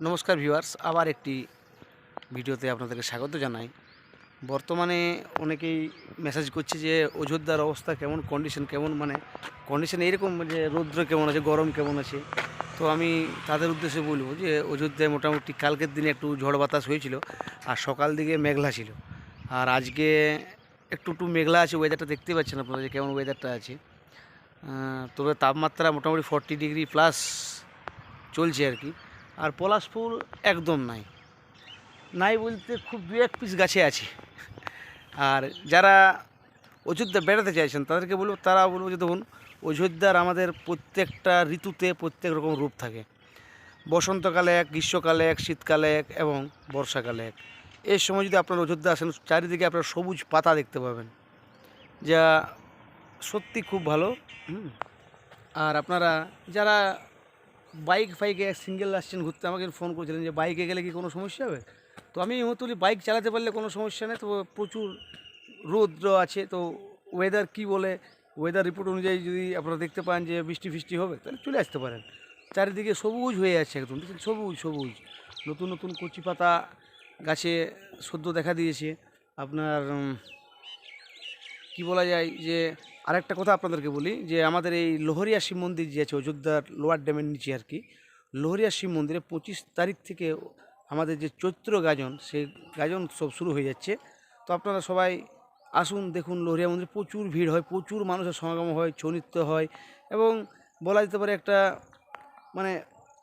নমস্কার ভিউয়ার্স, আবার একটি ভিডিওতে আপনাদেরকে স্বাগত জানাই। বর্তমানে অনেকেই মেসেজ করছে যে অযোধ্যার অবস্থা কেমন, কন্ডিশন কেমন, মানে কন্ডিশন এইরকম যে রৌদ্র কেমন আছে, গরম কেমন আছে। তো আমি তাদের উদ্দেশ্যে বলবো যে অযোধ্যায় মোটামুটি কালকের দিনে একটু ঝড় বাতাস হয়েছিল, আর সকাল দিকে মেঘলা ছিল। আর আজকে একটু একটু মেঘলা আছে, ওয়েদারটা দেখতে পাচ্ছেন আপনারা যে কেমন ওয়েদারটা আছে। তবে তাপমাত্রা মোটামুটি 40 ডিগ্রি প্লাস চলছে আর কি। আর পলাশ ফুল একদম নাই, নাই বলতে খুব দু এক পিস গাছে আছে। আর যারা অযোধ্যা বেড়াতে চাইছেন তাদেরকে বলবো, তারা বলবো যে দেখুন, অযোধ্যার আমাদের প্রত্যেকটা ঋতুতে প্রত্যেক রকম রূপ থাকে। বসন্তকালে এক, গ্রীষ্মকালে এক, শীতকালে এক এবং বর্ষাকালে এক। এই সময় যদি আপনারা অযোধ্যা আসেন, চারিদিকে আপনারা সবুজ পাতা দেখতে পাবেন, যা সত্যি খুব ভালো। আর আপনারা যারা বাইক ফাইকে সিঙ্গেল আসছেন ঘুরতে, আমাকে ফোন করেছিলেন যে বাইকে গেলে কি কোনো সমস্যা হবে। তো আমি মতুলি বাইক চালাতে পারলে কোনো সমস্যা নেই। তো প্রচুর রৌদ্র আছে, তো ওয়েদার কি বলে, ওয়েদার রিপোর্ট অনুযায়ী যদি আপনারা দেখতে পান যে বৃষ্টি ফিষ্টি হবে, তাহলে চলে আসতে পারেন। চারিদিকে সবুজ হয়ে আছে, একদম দেখছেন সবুজ সবুজ, নতুন নতুন কচি পাতা গাছে সদ্য দেখা দিয়েছে। আপনার কি বলা যায় যে, আরেকটা কথা আপনাদেরকে বলি যে আমাদের এই লোহরিয়া শিব মন্দির যে আছে অযোধ্যার লোয়ার ড্যামের নিচে আর কি, লোহরিয়া শিব মন্দিরে 25 তারিখ থেকে আমাদের যে চৈত্র গাজন, সেই গাজন সব শুরু হয়ে যাচ্ছে। তো আপনারা সবাই আসুন, দেখুন লোহরিয়া মন্দিরে প্রচুর ভিড় হয়, প্রচুর মানুষের সমাগম হয়, ছৌ নৃত্য হয় এবং বলা যেতে পারে একটা মানে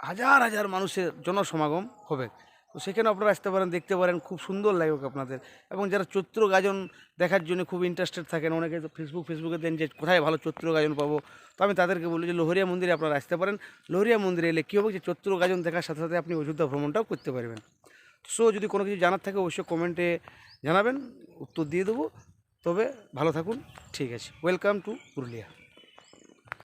হাজার হাজার মানুষের জনসমাগম হবে। তো সেখানে আপনারা আসতে পারেন, দেখতে পারেন, খুব সুন্দর লাগবে আপনাদের। এবং যারা চৈত্র গাজন দেখার জন্য খুব ইন্টারেস্টেড থাকেন, অনেকে তো ফেসবুকে দেন যে কোথায় ভালো চৈত্র গাজন পাবো, তো আমি তাদেরকে বলি যে লোহরিয়া মন্দিরে আপনারা আসতে পারেন। লোহরিয়া মন্দিরে এলে কী হবে যে চৈত্র গাজন দেখার সাথে সাথে আপনি অযোধ্যা ভ্রমণটাও করতে পারবেন। সো যদি কোনো কিছু জানার থাকে অবশ্যই কমেন্টে জানাবেন, উত্তর দিয়ে দেবো। তবে ভালো থাকুন, ঠিক আছে। Welcome to Purulia.